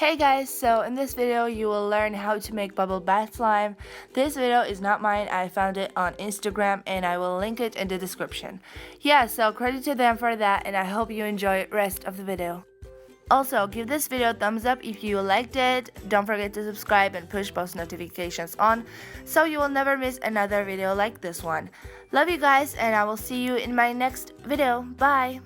Hey guys, so in this video you will learn how to make bubble bath slime. This video is not mine, I found it on Instagram and I will link it in the description. Yeah, so credit to them for that and I hope you enjoy the rest of the video. Also, give this video a thumbs up if you liked it. Don't forget to subscribe and push post notifications on so you will never miss another video like this one. Love you guys and I will see you in my next video. Bye!